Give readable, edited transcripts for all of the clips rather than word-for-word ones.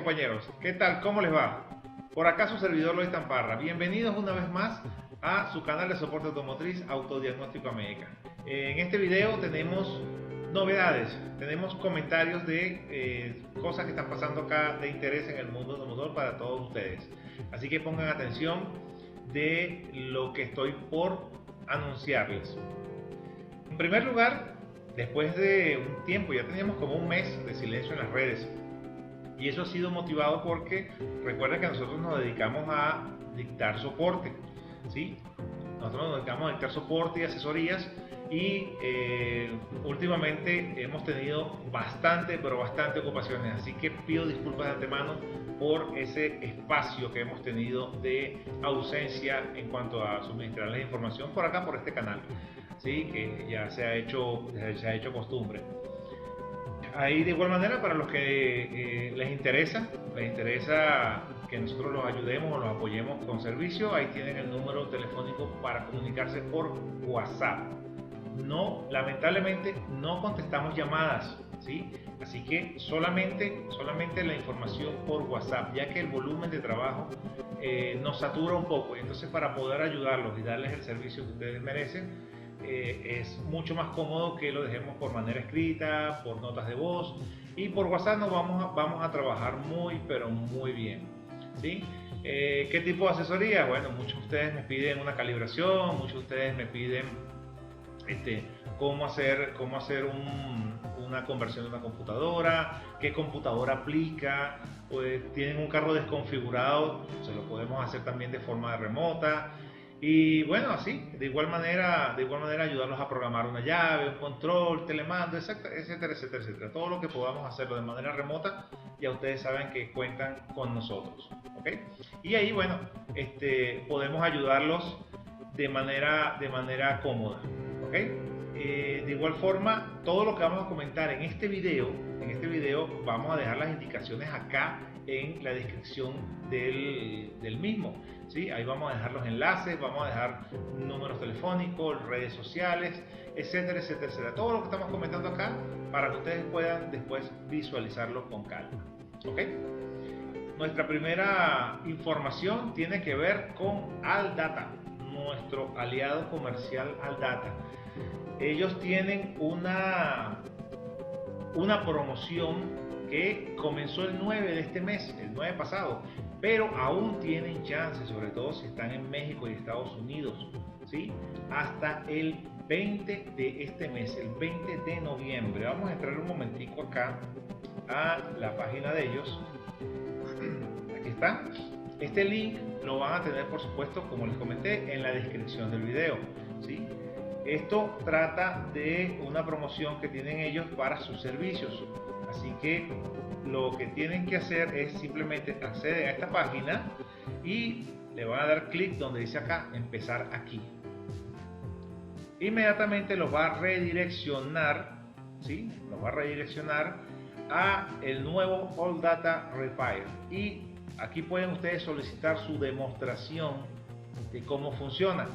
compañeros, ¿qué tal? ¿Cómo les va? Por acá su servidor Lois Tamparra. Bienvenidos una vez más a su canal de soporte automotriz Autodiagnóstico América. En este video tenemos novedades, tenemos comentarios de cosas que están pasando acá de interés en el mundo automotor para todos ustedes. Así que pongan atención de lo que estoy por anunciarles. En primer lugar, después de un tiempo, ya teníamos como un mes de silencio en las redes. Y eso ha sido motivado porque recuerden que nosotros nos dedicamos a dictar soporte, ¿sí? Nosotros nos dedicamos a dictar soporte y asesorías y últimamente hemos tenido bastante ocupaciones, así que pido disculpas de antemano por ese espacio que hemos tenido de ausencia en cuanto a suministrarles información por acá, por este canal, ¿sí? Que ya se ha hecho costumbre. Ahí de igual manera, para los que les interesa que nosotros los ayudemos o los apoyemos con servicio, ahí tienen el número telefónico para comunicarse por WhatsApp. No, lamentablemente no contestamos llamadas, ¿sí? Así que solamente la información por WhatsApp, ya que el volumen de trabajo nos satura un poco. Entonces, para poder ayudarlos y darles el servicio que ustedes merecen, es mucho más cómodo que lo dejemos por manera escrita, por notas de voz, y por WhatsApp nos vamos a trabajar muy pero muy bien, ¿sí? ¿Qué tipo de asesoría? Bueno, muchos de ustedes me piden una calibración, muchos de ustedes me piden cómo hacer una conversión de una computadora, qué computadora aplica, pues tienen un carro desconfigurado, se lo podemos hacer también de forma remota. Y bueno, así, de igual manera ayudarlos a programar una llave, un control, telemando, etcétera. Todo lo que podamos hacerlo de manera remota, ya ustedes saben que cuentan con nosotros, ¿ok? Y ahí, bueno, podemos ayudarlos de manera cómoda, ¿ok? De igual forma, todo lo que vamos a comentar en este video vamos a dejar las indicaciones acá en la descripción del mismo, ¿sí? Ahí vamos a dejar los enlaces, vamos a dejar números telefónicos, redes sociales, etcétera. Todo lo que estamos comentando acá para que ustedes puedan después visualizarlo con calma, ¿ok? Nuestra primera información tiene que ver con ALLDATA, nuestro aliado comercial ALLDATA. Ellos tienen una promoción que comenzó el 9 de este mes, el 9 pasado, pero aún tienen chance, sobre todo si están en México y Estados Unidos, ¿sí? Hasta el 20 de este mes, el 20 de noviembre. Vamos a entrar un momentico acá a la página de ellos. Aquí está. Este link lo van a tener, por supuesto, como les comenté, en la descripción del video, ¿sí? Esto trata de una promoción que tienen ellos para sus servicios. Así que lo que tienen que hacer es simplemente acceder a esta página y le van a dar clic donde dice acá, empezar aquí. Inmediatamente los va a redireccionar, ¿sí? Los va a redireccionar a el nuevo ALLDATA Repair. Y aquí pueden ustedes solicitar su demostración de cómo funciona.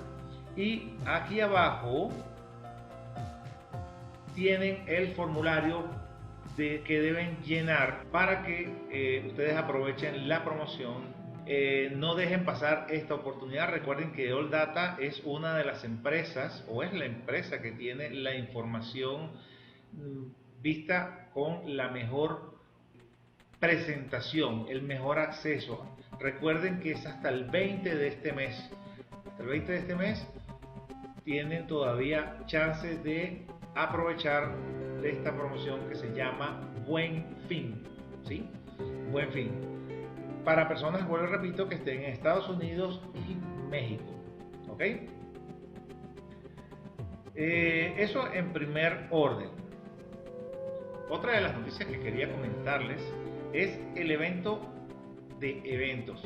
Y aquí abajo tienen el formulario que deben llenar para que ustedes aprovechen la promoción. No dejen pasar esta oportunidad. Recuerden que ALLDATA es una de las empresas, o es la empresa que tiene la información vista con la mejor presentación, el mejor acceso. Recuerden que es hasta el 20 de este mes. Hasta el 20 de este mes tienen todavía chances de aprovechar de esta promoción que se llama Buen Fin, ¿sí? Buen Fin. Para personas, vuelvo y repito, que estén en Estados Unidos y México, ¿ok? Eso en primer orden. Otra de las noticias que quería comentarles es el evento de eventos.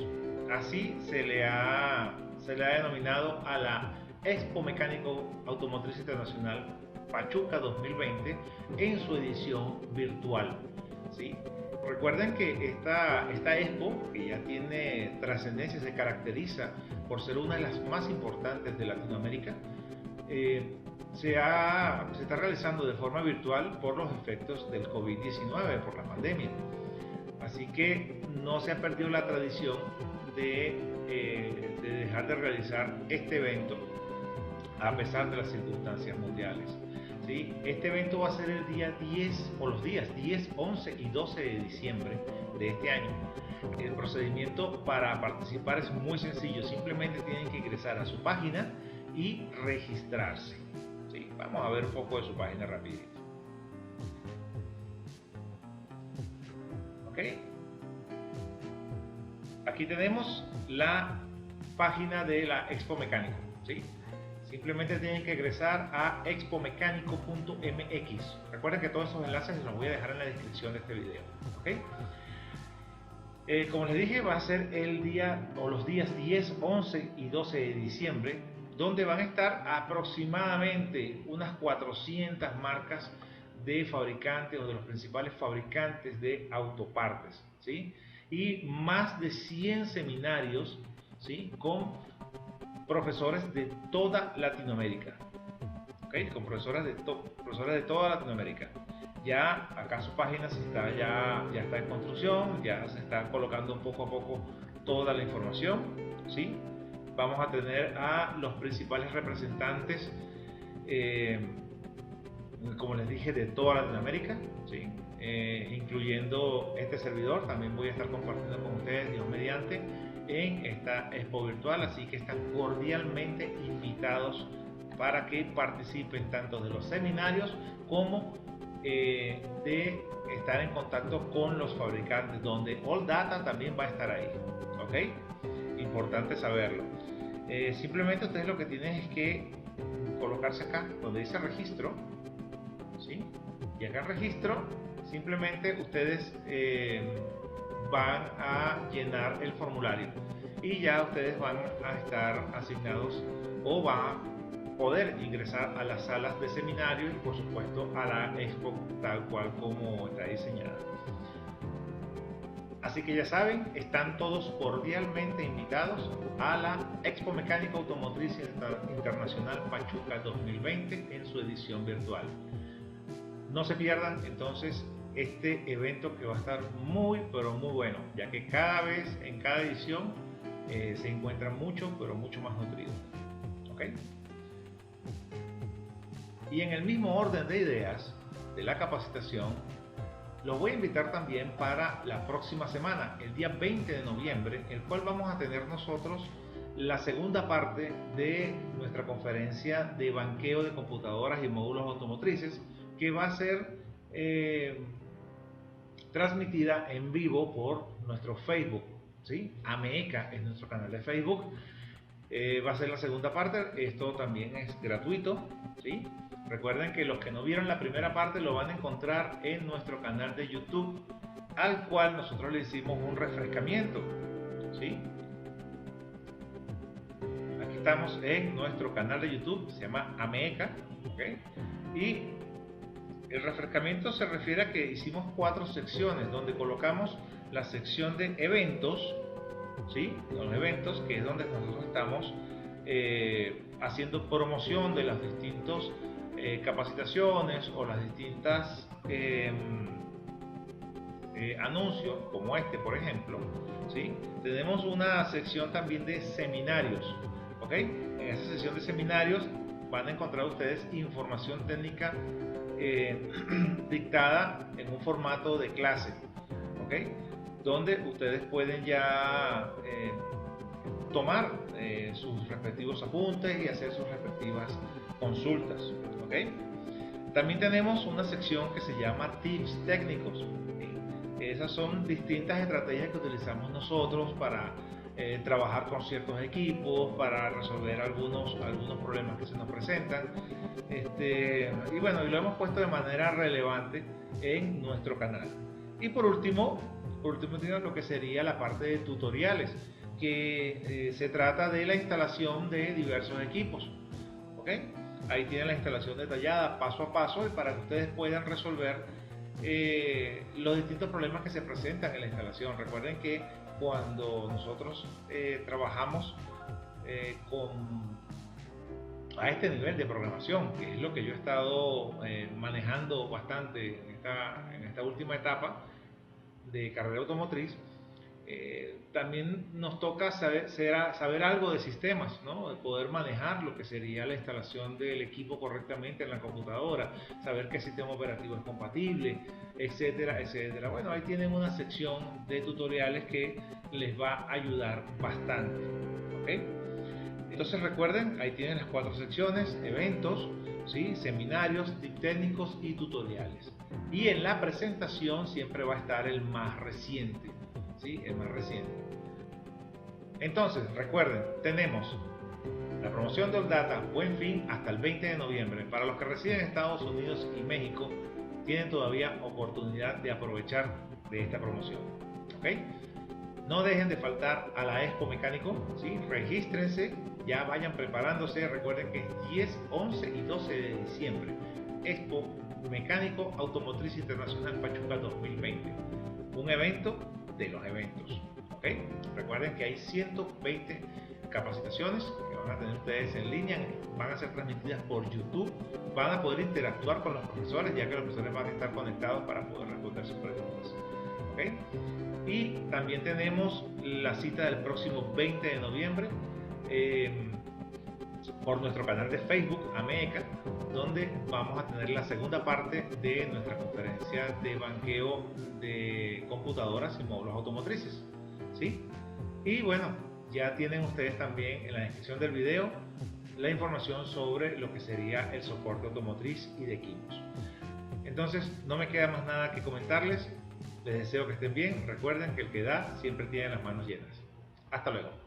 Así se le ha denominado a la Expo Mecánico Automotriz Internacional Pachuca 2020 en su edición virtual, ¿sí? Recuerden que esta Expo, que ya tiene trascendencia, se caracteriza por ser una de las más importantes de Latinoamérica, se está realizando de forma virtual por los efectos del COVID-19, por la pandemia. Así que no se ha perdido la tradición de dejar de realizar este evento a pesar de las circunstancias mundiales. ¿Sí? Este evento va a ser el día 10 o los días 10, 11 y 12 de diciembre de este año. El procedimiento para participar es muy sencillo, simplemente tienen que ingresar a su página y registrarse. ¿Sí? Vamos a ver un poco de su página rapidito. ¿Ok? Aquí tenemos la página de la Expo Mecánico. ¿Sí? Simplemente tienen que ingresar a expomecanico.mx. Recuerden que todos esos enlaces los voy a dejar en la descripción de este video. ¿Okay? Como les dije, va a ser el día o los días 10, 11 y 12 de diciembre, donde van a estar aproximadamente unas 400 marcas de fabricantes o de los principales fabricantes de autopartes, ¿sí? Y más de 100 seminarios, ¿sí? Con profesores de toda Latinoamérica, ¿okay? Con profesores de toda Latinoamérica. Ya acá su página ya está en construcción, ya se está colocando poco a poco toda la información, ¿sí? Vamos a tener a los principales representantes, como les dije, de toda Latinoamérica, ¿sí? Incluyendo este servidor. También voy a estar compartiendo con ustedes, Dios mediante, en esta expo virtual, así que están cordialmente invitados para que participen tanto de los seminarios como de estar en contacto con los fabricantes, donde All Data también va a estar ahí. ¿Ok? Importante saberlo. Simplemente ustedes lo que tienen es que colocarse acá donde dice registro, ¿sí? Y acá en registro simplemente ustedes van a llenar el formulario y ya ustedes van a estar asignados o van a poder ingresar a las salas de seminario y por supuesto a la expo tal cual como está diseñada. Así que ya saben, están todos cordialmente invitados a la Expo Mecánica Automotriz Internacional Pachuca 2020 en su edición virtual. No se pierdan entonces este evento, que va a estar muy pero muy bueno, ya que cada vez en cada edición se encuentra mucho pero mucho más nutrido. ¿Okay? Y en el mismo orden de ideas de la capacitación, los voy a invitar también para la próxima semana, el día 20 de noviembre, el cual vamos a tener nosotros la segunda parte de nuestra conferencia de banqueo de computadoras y módulos automotrices, que va a ser transmitida en vivo por nuestro Facebook, ¿sí? AMECA es nuestro canal de Facebook. Va a ser la segunda parte. Esto también es gratuito, ¿sí? Recuerden que los que no vieron la primera parte lo van a encontrar en nuestro canal de YouTube, al cual nosotros le hicimos un refrescamiento, ¿sí? Aquí estamos en nuestro canal de YouTube, se llama AMECA, ¿okay? Y el refrescamiento se refiere a que hicimos 4 secciones, donde colocamos la sección de eventos, ¿sí? Los eventos, que es donde nosotros estamos haciendo promoción de las distintas capacitaciones o las distintas anuncios, como este por ejemplo, ¿sí? Tenemos una sección también de seminarios, ¿ok? En esa sección de seminarios van a encontrar ustedes información técnica dictada en un formato de clase, ¿ok? Donde ustedes pueden ya tomar sus respectivos apuntes y hacer sus respectivas consultas, ¿ok? También tenemos una sección que se llama tips técnicos, ¿sí? Esas son distintas estrategias que utilizamos nosotros para trabajar con ciertos equipos, para resolver algunos problemas que se nos presentan, y bueno, y lo hemos puesto de manera relevante en nuestro canal. Y por último tenemos lo que sería la parte de tutoriales, que se trata de la instalación de diversos equipos, ¿ok? Ahí tienen la instalación detallada paso a paso, y para que ustedes puedan resolver los distintos problemas que se presentan en la instalación. Recuerden que cuando nosotros trabajamos a este nivel de programación, que es lo que yo he estado manejando bastante en esta última etapa, de carrera automotriz, también nos toca saber algo de sistemas, ¿no? De poder manejar lo que sería la instalación del equipo correctamente en la computadora, saber qué sistema operativo es compatible, etcétera, etcétera. Bueno, ahí tienen una sección de tutoriales que les va a ayudar bastante, ¿ok? Entonces recuerden, ahí tienen las 4 secciones: eventos, ¿sí? Seminarios, tips técnicos y tutoriales. Y en la presentación siempre va a estar el más reciente, ¿sí? El más reciente. Entonces recuerden, tenemos la promoción de Oldata Buen Fin hasta el 20 de noviembre. Para los que residen en Estados Unidos y México, tienen todavía oportunidad de aprovechar de esta promoción, ¿ok? No dejen de faltar a la Expo Mecánico, ¿sí? Regístrense, ya vayan preparándose. Recuerden que es 10, 11 y 12 de diciembre. Expo Mecánico Automotriz Internacional Pachuca 2020. Un evento de los eventos, ¿ok? Recuerden que hay 120 capacitaciones que van a tener ustedes en línea, van a ser transmitidas por YouTube, van a poder interactuar con los profesores, ya que los profesores van a estar conectados para poder responder sus preguntas, ¿ok? Y también tenemos la cita del próximo 20 de noviembre por nuestro canal de Facebook, AMECA, donde vamos a tener la segunda parte de nuestra conferencia de banqueo de computadoras y módulos automotrices, ¿sí? Y bueno, ya tienen ustedes también en la descripción del video la información sobre lo que sería el soporte automotriz y de equipos. Entonces, no me queda más nada que comentarles. Les deseo que estén bien. Recuerden que el que da siempre tiene las manos llenas. Hasta luego.